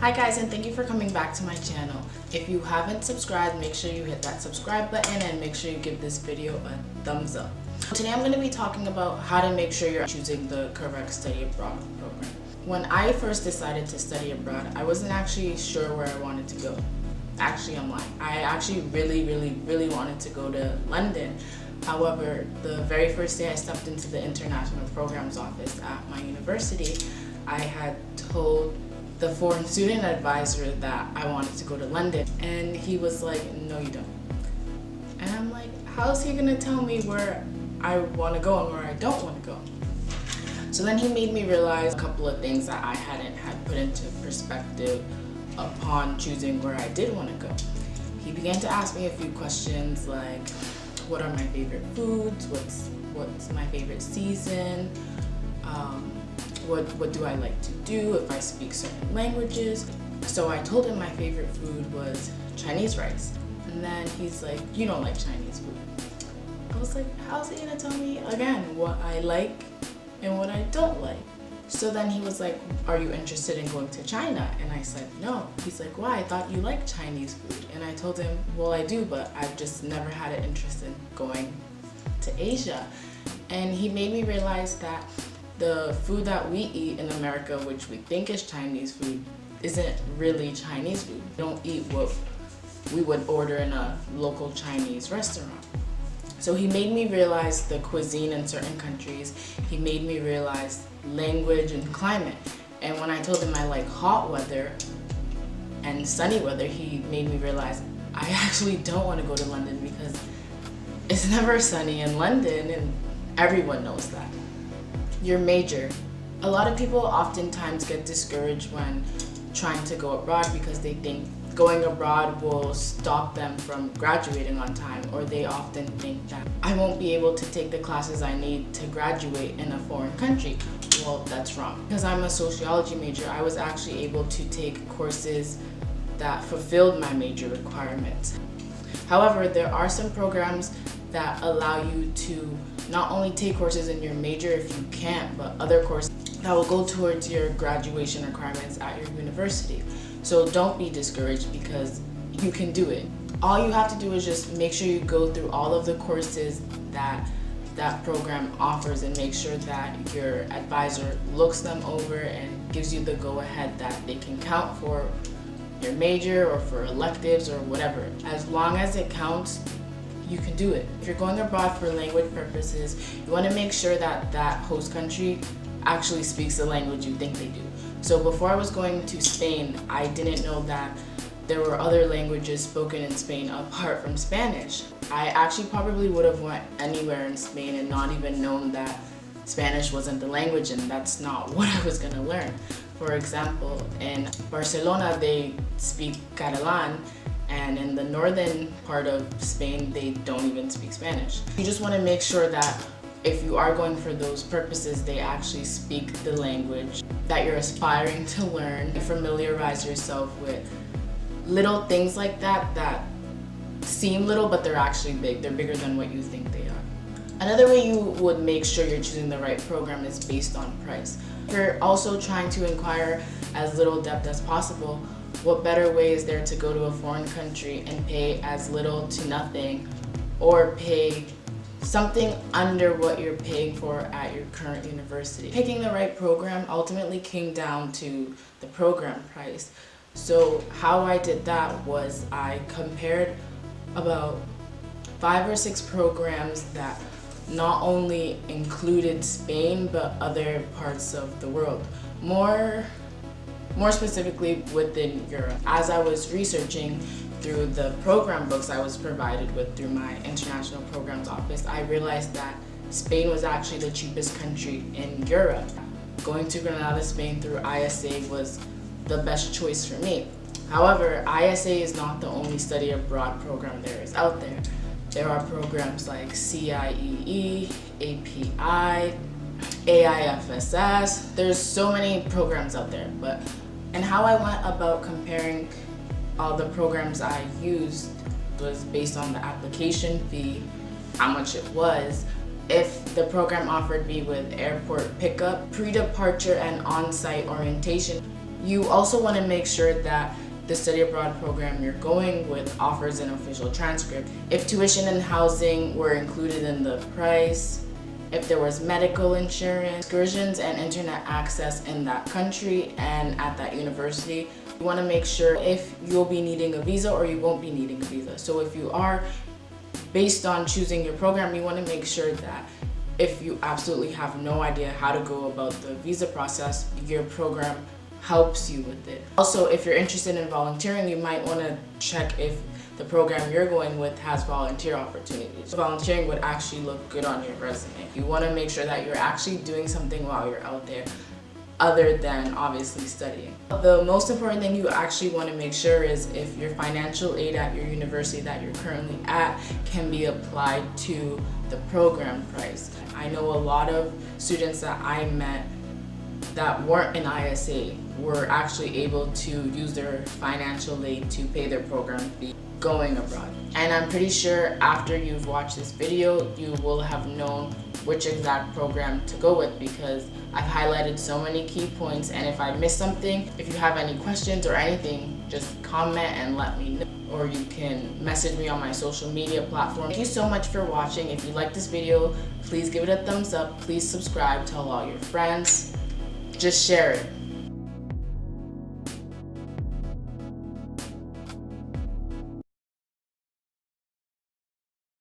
Hi guys, and thank you for coming back to my channel. If you haven't subscribed, make sure you hit that subscribe button and make sure you give this video a thumbs up. Today I'm going to be talking about how to make sure you're choosing the correct study abroad program. When I first decided to study abroad, I wasn't actually sure where I wanted to go. Actually, I'm lying. I actually really wanted to go to London. However, the very first day I stepped into the international programs office at my university, I had told the foreign student advisor that I wanted to go to London, and he was like, no you don't. And I'm like, how's he gonna tell me where I want to go and where I don't want to go? So then he made me realize a couple of things that I hadn't had put into perspective upon choosing where I did want to go. He began to ask me a few questions like, what are my favorite foods, what's my favorite season, what do I like to do if I speak certain languages. So I told him my favorite food was Chinese rice. And then he's like, you don't like Chinese food. I was like, how's he gonna tell me again what I like and what I don't like? So then he was like, are you interested in going to China? And I said, no. He's like, why? I thought you liked Chinese food. And I told him, well, I do, but I've just never had an interest in going to Asia. And he made me realize that the food that we eat in America, which we think is Chinese food, isn't really Chinese food. We don't eat what we would order in a local Chinese restaurant. So he made me realize the cuisine in certain countries. He made me realize language and climate. And when I told him I like hot weather and sunny weather, he made me realize I actually don't want to go to London because it's never sunny in London, and everyone knows that. Your major. A lot of people oftentimes get discouraged when trying to go abroad because they think going abroad will stop them from graduating on time, or they often think that I won't be able to take the classes I need to graduate in a foreign country. Well, that's wrong. Because I'm a sociology major, I was actually able to take courses that fulfilled my major requirements. However, there are some programs that allow you to not only take courses in your major if you can't, but other courses that will go towards your graduation requirements at your university. So don't be discouraged because you can do it. All you have to do is just make sure you go through all of the courses that that program offers and make sure that your advisor looks them over and gives you the go-ahead that they can count for your major or for electives or whatever. As long as it counts, you can do it. If you're going abroad for language purposes, you want to make sure that that host country actually speaks the language you think they do. So before I was going to Spain, I didn't know that there were other languages spoken in Spain apart from Spanish. I actually probably would have went anywhere in Spain and not even known that Spanish wasn't the language, and that's not what I was going to learn. For example, in Barcelona they speak Catalan, and in the northern part of Spain they don't even speak Spanish. You just want to make sure that if you are going for those purposes, they actually speak the language that you're aspiring to learn. Familiarize yourself with little things like that that seem little, but they're actually big. They're bigger than what you think they are. Another way you would make sure you're choosing the right program is based on price. If you're also trying to inquire as little depth as possible, what better way is there to go to a foreign country and pay as little to nothing, or pay something under what you're paying for at your current university? Picking the right program ultimately came down to the program price. So how I did that was I compared about 5 or 6 programs that not only included Spain but other parts of the world, more specifically within Europe. As I was researching through the program books I was provided with through my international programs office, I realized that Spain was actually the cheapest country in Europe. Going to Granada, Spain through ISA was the best choice for me. However, ISA is not the only study abroad program there is out there. There are programs like CIEE, API, AIFSS. There's so many programs out there, and how I went about comparing all the programs I used was based on the application fee, how much it was, if the program offered me with airport pickup, pre-departure and on-site orientation, You also want to make sure that the study abroad program you're going with offers an official transcript. If tuition and housing were included in the price, if there was medical insurance, excursions and internet access in that country and at that university. You want to make sure if you'll be needing a visa or you won't be needing a visa. So if you are, based on choosing your program, you want to make sure that if you absolutely have no idea how to go about the visa process, your program helps you with it. Also, if you're interested in volunteering, you might want to check if the program you're going with has volunteer opportunities. Volunteering would actually look good on your resume. You want to make sure that you're actually doing something while you're out there other than obviously studying. The most important thing you actually want to make sure is if your financial aid at your university that you're currently at can be applied to the program price. I know a lot of students that I met that weren't in ISA were actually able to use their financial aid to pay their program fee going abroad. And I'm pretty sure after you've watched this video, you will have known which exact program to go with, because I've highlighted so many key points, and if I missed something, if you have any questions or anything, just comment and let me know. Or you can message me on my social media platform. Thank you so much for watching. If you like this video, please give it a thumbs up. Please subscribe, tell all your friends. Just share it.